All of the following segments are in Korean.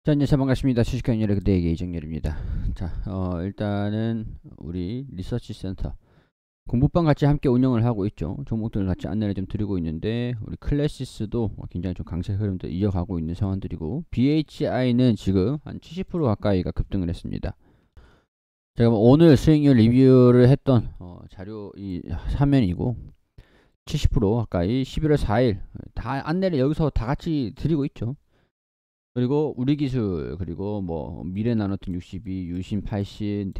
자, 안녕하세요. 반갑습니다. 주식하는 여러 그대에게 이정열입니다. 자, 일단은 우리 리서치 센터 공부방 같이 함께 운영을 하고 있죠. 종목들을 같이 안내를 좀 드리고 있는데 우리 클래시스도 굉장히 좀 강세 흐름도 이어가고 있는 상황들이고 BHI는 지금 한 70% 가까이가 급등을 했습니다. 제가 오늘 수익률 리뷰를 했던 자료 이 화면이고 70% 가까이 11월 4일 다 안내를 여기서 다 같이 드리고 있죠. 그리고 우리기술, 그리고 뭐 미래나노톤 62, 유신 80,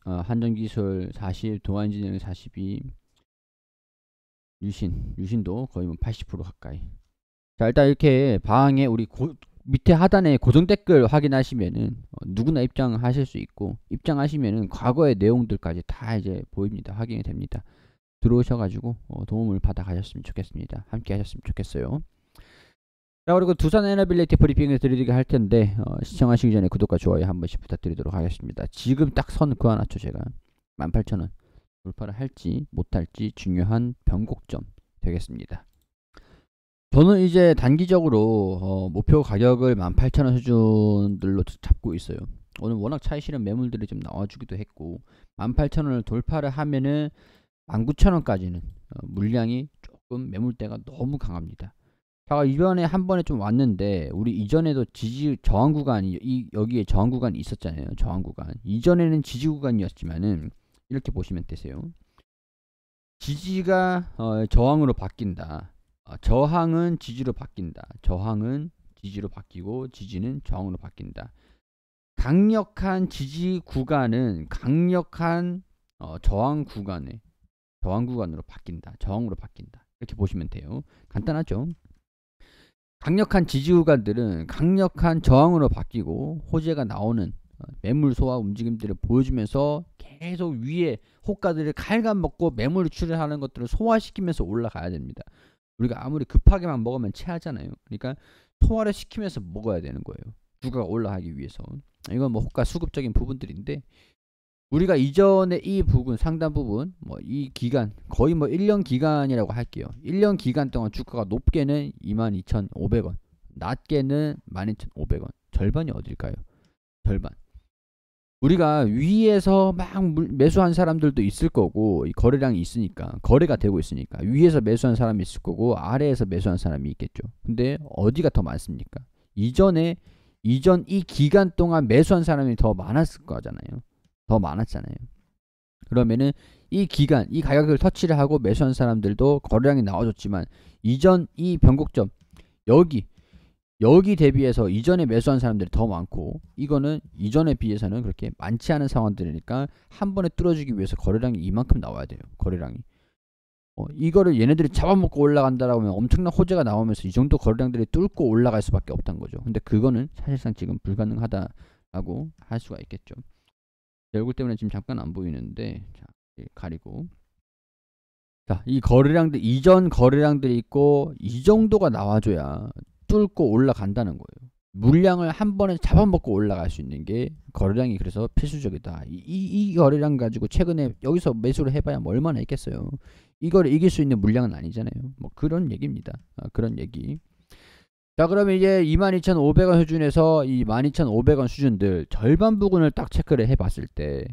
한전기술 40, 동아인지니어링 42, 유신도 거의 뭐 80% 가까이. 자, 일단 이렇게 방에 우리 밑에 하단에 고정 댓글 확인하시면은 누구나 입장하실 수 있고, 입장하시면은 과거의 내용들까지 다 이제 보입니다. 확인이 됩니다. 들어오셔가지고 도움을 받아 가셨으면 좋겠습니다. 함께 하셨으면 좋겠어요. 자, 그리고 두산 에너빌리티 브리핑을 드리게 할 텐데 시청하시기 전에 구독과 좋아요 한 번씩 부탁드리도록 하겠습니다. 지금 딱 선 그어놨죠. 제가 18,000원 돌파를 할지 못할지 중요한 변곡점 되겠습니다. 저는 이제 단기적으로 목표 가격을 18,000원 수준들로 잡고 있어요. 오늘 워낙 차이 실은 매물들이 좀 나와주기도 했고 18,000원을 돌파를 하면은 19,000원까지는 물량이 조금 매물대가 너무 강합니다. 자, 이번에 한 번에 좀 왔는데 우리 이전에도 지지 저항 구간이 여기에 저항 구간이 있었잖아요. 저항 구간. 이전에는 지지 구간이었지만은 이렇게 보시면 되세요. 지지가 저항으로 바뀐다. 저항은 지지로 바뀐다. 저항은 지지로 바뀌고 지지는 저항으로 바뀐다. 강력한 지지 구간은 강력한 저항 구간으로 바뀐다. 저항으로 바뀐다. 이렇게 보시면 돼요. 간단하죠? 강력한 지지 구간들은 강력한 저항으로 바뀌고 호재가 나오는 매물 소화 움직임들을 보여주면서 계속 위에 호가들을 갉아먹고 매물 출현하는 것들을 소화시키면서 올라가야 됩니다. 우리가 아무리 급하게만 먹으면 체하잖아요. 그러니까 소화를 시키면서 먹어야 되는 거예요. 주가가 올라가기 위해서. 이건 뭐 호가 수급적인 부분들인데 우리가 이전에 이 부분 상단 부분 뭐 이 기간 거의 뭐 1년 기간이라고 할게요. 1년 기간 동안 주가가 높게는 22,500원, 낮게는 12,500원. 절반이 어딜까요? 절반. 우리가 위에서 막 매수한 사람들도 있을 거고 이 거래량이 있으니까 거래가 되고 있으니까 위에서 매수한 사람이 있을 거고 아래에서 매수한 사람이 있겠죠. 근데 어디가 더 많습니까? 이전 이 기간 동안 매수한 사람이 더 많았을 거잖아요. 더 많았잖아요. 그러면은 이 기간, 이 가격을 터치를 하고 매수한 사람들도 거래량이 나와줬지만 이전 이 변곡점 여기 대비해서 이전에 매수한 사람들이 더 많고 이거는 이전에 비해서는 그렇게 많지 않은 상황들이니까 한 번에 뚫어주기 위해서 거래량이 이만큼 나와야 돼요. 거래량이. 이거를 얘네들이 잡아먹고 올라간다라고 하면 엄청난 호재가 나오면서 이 정도 거래량들이 뚫고 올라갈 수밖에 없다는 거죠. 근데 그거는 사실상 지금 불가능하다라고 할 수가 있겠죠. 얼굴 때문에 지금 잠깐 안 보이는데 자, 가리고 자, 이 거래량들 이전 거래량들이 있고 이 정도가 나와줘야 뚫고 올라간다는 거예요. 물량을 한 번에 잡아먹고 올라갈 수 있는 게 거래량이 그래서 필수적이다. 이 거래량 가지고 최근에 여기서 매수를 해봐야 뭐 얼마나 있겠어요. 이걸 이길 수 있는 물량은 아니잖아요. 뭐 그런 얘기입니다. 그런 얘기. 자, 그러면 이제 22,500원 수준에서 이 12,500원 수준들 절반 부분을 딱 체크를 해봤을 때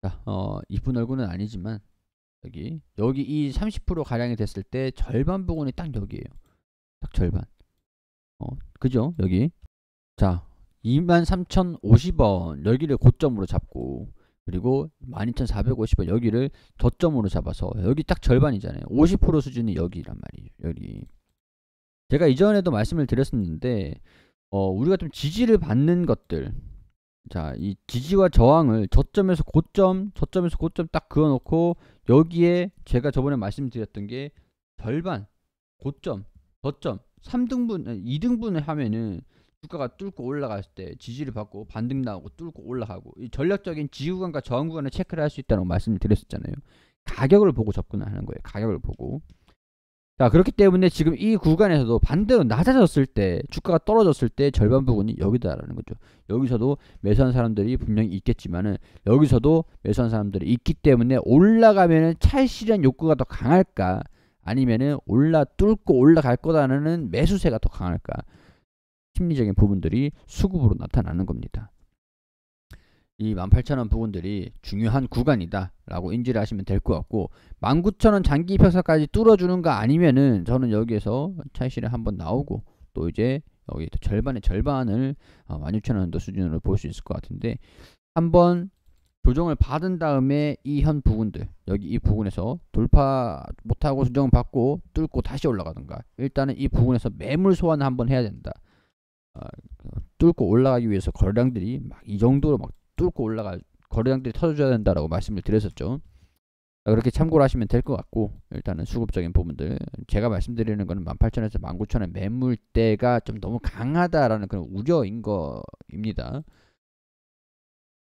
자, 이쁜 얼굴은 아니지만 여기 이 30% 가량이 됐을 때 절반 부분이 딱 여기에요. 딱 절반. 그죠? 여기. 자, 23,050원 여기를 고점으로 잡고 그리고 12,450원 여기를 저점으로 잡아서 여기 딱 절반이잖아요. 50% 수준이 여기란 말이에요. 여기. 제가 이전에도 말씀을 드렸었는데 우리가 좀 지지를 받는 것들 자, 이 지지와 저항을 저점에서 고점 딱 그어놓고 여기에 제가 저번에 말씀드렸던 게 절반, 고점, 저점, 3등분, 2등분을 하면은 주가가 뚫고 올라갔을 때 지지를 받고 반등 나오고 뚫고 올라가고 이 전략적인 지지 구간과 저항 구간을 체크를 할 수 있다는 말씀을 드렸었잖아요. 가격을 보고 접근을 하는 거예요. 가격을 보고. 자, 그렇기 때문에 지금 이 구간에서도 반대로 낮아졌을 때 주가가 떨어졌을 때 절반 부분이 여기다라는 거죠. 여기서도 매수한 사람들이 분명히 있겠지만은 여기서도 매수한 사람들이 있기 때문에 올라가면은 찰실한 욕구가 더 강할까 아니면은 뚫고 올라갈 거다라는 매수세가 더 강할까 심리적인 부분들이 수급으로 나타나는 겁니다. 이 18,000원 부분들이 중요한 구간이다 라고 인지를 하시면 될 것 같고, 19,000원 장기 이평선까지 뚫어주는 거 아니면은 저는 여기에서 차익 실현 한번 나오고 또 이제 여기 절반의 절반을 16,000원 정도 수준으로 볼 수 있을 것 같은데, 한번 조정을 받은 다음에 이 현 부분들, 여기 이 부분에서 돌파 못하고 조정을 받고 뚫고 다시 올라가던가, 일단은 이 부분에서 매물 소환을 한번 해야 된다. 뚫고 올라가기 위해서 거래량들이 막 이 정도로 막 뚫고 올라갈 거래량들이 터져줘야 된다라고 말씀을 드렸었죠. 그렇게 참고를 하시면 될 것 같고, 일단은 수급적인 부분들 제가 말씀드리는 거는 18,000원에서 19,000원 매물대가 좀 너무 강하다라는 그런 우려인 거입니다.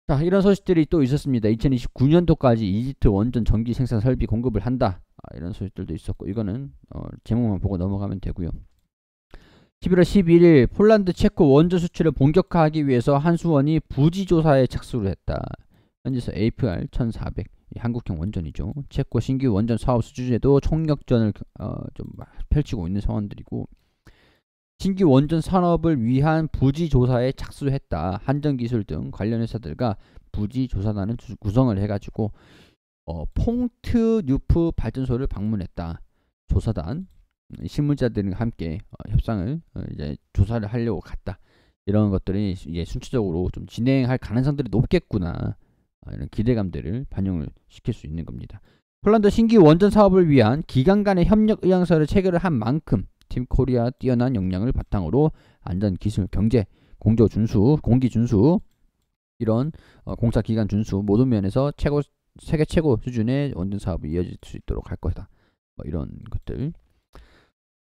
자, 이런 소식들이 또 있었습니다. 2029년도까지 이집트 원전 전기 생산 설비 공급을 한다. 이런 소식들도 있었고, 이거는 제목만 보고 넘어가면 되고요. 11월 11일 폴란드 체코 원전 수출을 본격화하기 위해서 한수원이 부지조사에 착수를 했다. 현재서 APR 1400 한국형 원전이죠. 체코 신규 원전 사업 수주에도 총력전을 좀 펼치고 있는 상황들이고, 신규 원전 산업을 위한 부지조사에 착수했다. 한전기술 등 관련 회사들과 부지조사단을 구성을 해가지고 퐁트 뉴프 발전소를 방문했다. 조사단 실무자들과 함께 협상을 이제 조사를 하려고 갔다. 이런 것들이 이제 순차적으로 좀 진행할 가능성들이 높겠구나, 이런 기대감들을 반영을 시킬 수 있는 겁니다. 폴란드 신규 원전 사업을 위한 기관 간의 협력 의향서를 체결을 한 만큼 팀 코리아 뛰어난 역량을 바탕으로 안전 기술 경제 공조 준수 공기 준수 이런 공사 기간 준수 모든 면에서 세계 최고 수준의 원전 사업이 이어질 수 있도록 할 거다. 이런 것들.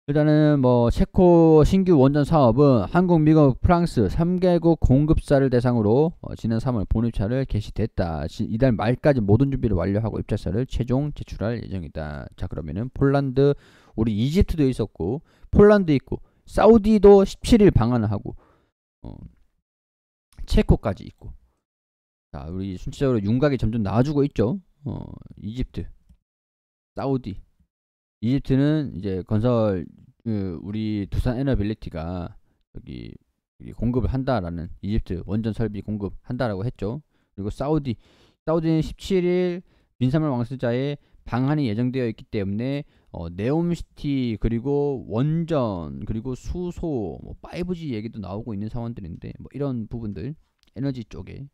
일단은 체코 신규 원전 사업은 한국, 미국, 프랑스 3개국 공급사를 대상으로 지난 3월 본입찰을 개시됐다. 이달 말까지 모든 준비를 완료하고 입찰서를 최종 제출할 예정이다. 자, 그러면은 폴란드, 우리 이집트도 있었고 폴란드 있고 사우디도 17일 방한을 하고 체코까지 있고, 자, 우리 순차적으로 윤곽이 점점 나와주고 있죠. 이집트, 사우디. 이집트는 이제 건설 우리 두산 에너빌리티가 여기 공급을 한다라는, 이집트 원전 설비 공급한다라고 했죠. 그리고 사우디는 17일 빈사말 왕세자의 방한이 예정되어 있기 때문에 네옴시티 그리고 원전 그리고 수소 5G 얘기도 나오고 있는 상황들인데, 이런 부분들 에너지 쪽에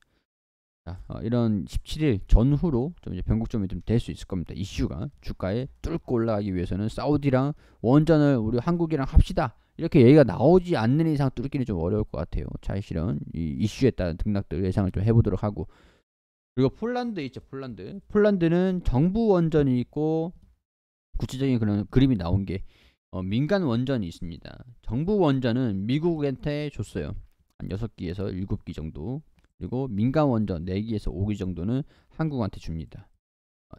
이런 17일 전후로 좀 이제 변곡점이 좀 될 수 있을 겁니다. 이슈가 주가에 뚫고 올라가기 위해서는 사우디랑 원전을 우리 한국이랑 합시다, 이렇게 얘기가 나오지 않는 이상 뚫기는 좀 어려울 것 같아요. 차익 실현 이 이슈에 따른 등락들 예상을 좀 해보도록 하고, 그리고 폴란드 있죠. 폴란드는 정부 원전이 있고 구체적인 그런 그림이 나온 게 민간 원전이 있습니다. 정부 원전은 미국한테 줬어요. 한 6기에서 7기 정도. 그리고 민간 원전 4기에서 5기 정도는 한국한테 줍니다.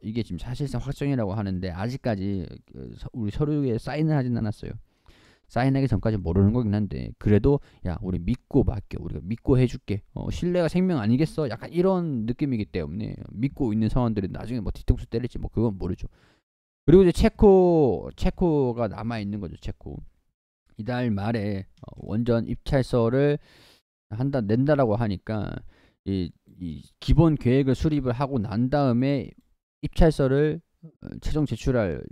이게 지금 사실상 확정이라고 하는데 아직까지 우리 서류에 사인을 하진 않았어요. 사인하기 전까지 모르는 거긴 한데, 그래도 야, 우리 믿고 맡겨, 우리가 믿고 해줄게, 신뢰가 생명 아니겠어, 약간 이런 느낌이기 때문에 믿고 있는 상황들이 나중에 뒤통수 때릴지 그건 모르죠. 그리고 이제 체코가 남아있는 거죠. 체코 이달 말에 원전 입찰서를 낸다라고 하니까 이 기본 계획을 수립을 하고 난 다음에 입찰서를 최종 제출할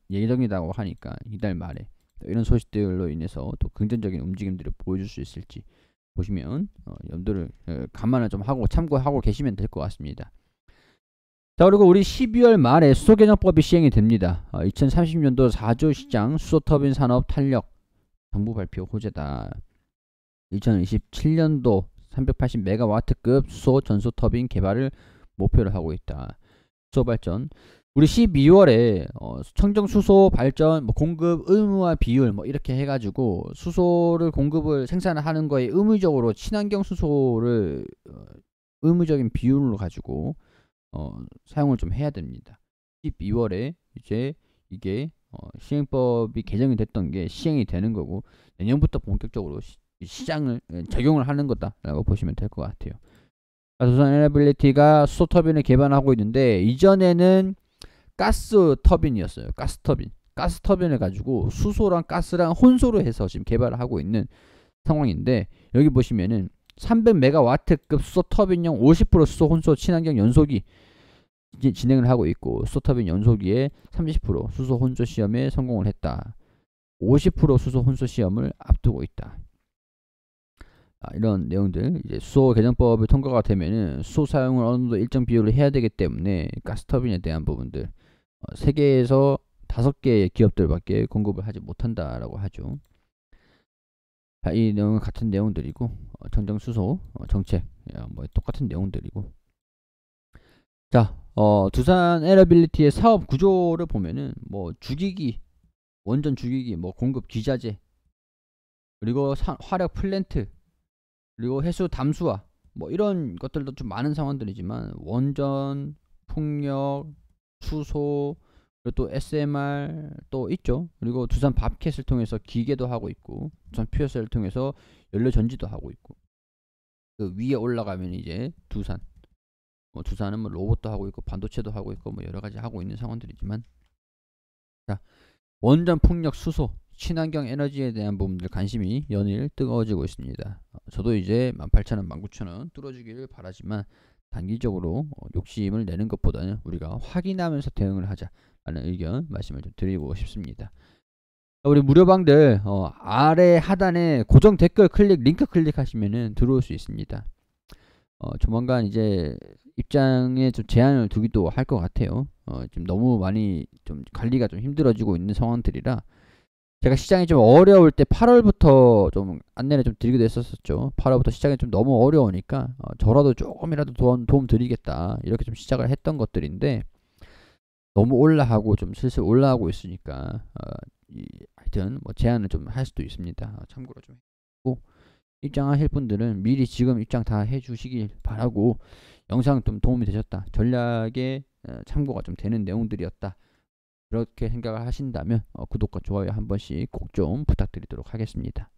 예정이라고 하니까 이달 말에 이런 소식들로 인해서 또 긍정적인 움직임들을 보여줄 수 있을지 보시면 염두를 감안을 좀 하고 참고하고 계시면 될 것 같습니다. 자, 그리고 우리 12월 말에 수소개정법이 시행이 됩니다. 2030년도 4조 시장 수소터빈 산업 탄력 정부 발표 호재다. 2027년도 380메가와트급 수소 전소터빈 개발을 목표로 하고 있다. 수소 발전. 우리 12월에 청정 수소 발전 공급 의무화 비율 이렇게 해가지고 수소를 공급을 생산을 하는 거에 의무적으로 친환경 수소를 의무적인 비율로 가지고 사용을 좀 해야 됩니다. 12월에 이제 이게 시행법이 개정이 됐던 게 시행이 되는 거고, 내년부터 본격적으로 시장을 적용을 하는 거다라고 보시면 될 것 같아요. 두산 에너빌리티가 수소 터빈을 개발하고 있는데, 이전에는 가스 터빈이었어요. 가스 터빈을 가지고 수소랑 가스랑 혼소를 해서 지금 개발을 하고 있는 상황인데, 여기 보시면은 300메가와트급 수소 터빈용 50% 수소 혼소 친환경 연소기 진행을 하고 있고, 수소 터빈 연소기에 30% 수소 혼소 시험에 성공을 했다. 50% 수소 혼소 시험을 앞두고 있다. 이런 내용들, 이제 수소 개정법이 통과가 되면은 수소 사용을 어느 정도 일정 비율로 해야 되기 때문에 가스터빈에 대한 부분들 세계에서 5개의 기업들밖에 공급을 하지 못한다라고 하죠. 이 내용은 같은 내용들이고, 정정 수소 정책 뭐 똑같은 내용들이고. 자, 두산 에어빌리티의 사업 구조를 보면은 뭐 주기기, 원전 주기기, 뭐 공급 기자재, 그리고 화력 플랜트, 그리고 해수 담수화, 뭐 이런 것들도 좀 많은 상황들이지만, 원전, 풍력, 수소, 그리고 또 SMR 또 있죠. 그리고 두산 밥캣을 통해서 기계도 하고 있고, 두산 퓨어셀을 통해서 연료 전지도 하고 있고, 그 위에 올라가면 이제 두산은 뭐 로봇도 하고 있고 반도체도 하고 있고 뭐 여러 가지 하고 있는 상황들이지만, 자, 원전, 풍력, 수소, 친환경 에너지에 대한 부분들 관심이 연일 뜨거워지고 있습니다. 저도 이제 18,000원, 19,000원 뚫어주기를 바라지만, 단기적으로 욕심을 내는 것보다는 우리가 확인하면서 대응을 하자라는 의견 말씀을 좀 드리고 싶습니다. 우리 무료방들 아래 하단에 고정 댓글 링크 클릭하시면은 들어올 수 있습니다. 조만간 이제 입장에 좀 제한을 두기도 할 것 같아요. 지금 너무 많이 좀 관리가 좀 힘들어지고 있는 상황들이라, 제가 시장이 좀 어려울 때 8월부터 좀 안내를 좀 드리기도 했었죠. 8월부터 시장이 좀 너무 어려우니까 저라도 조금이라도 도움 드리겠다, 이렇게 좀 시작을 했던 것들인데, 너무 올라가고 좀 슬슬 올라가고 있으니까 하여튼 뭐 제한을 좀 할 수도 있습니다. 참고로 좀 했고, 입장하실 분들은 미리 지금 입장 다 해주시길 바라고, 영상 좀 도움이 되셨다, 전략에 참고가 좀 되는 내용들이었다, 그렇게 생각을 하신다면 구독과 좋아요 한 번씩 꼭 좀 부탁드리도록 하겠습니다.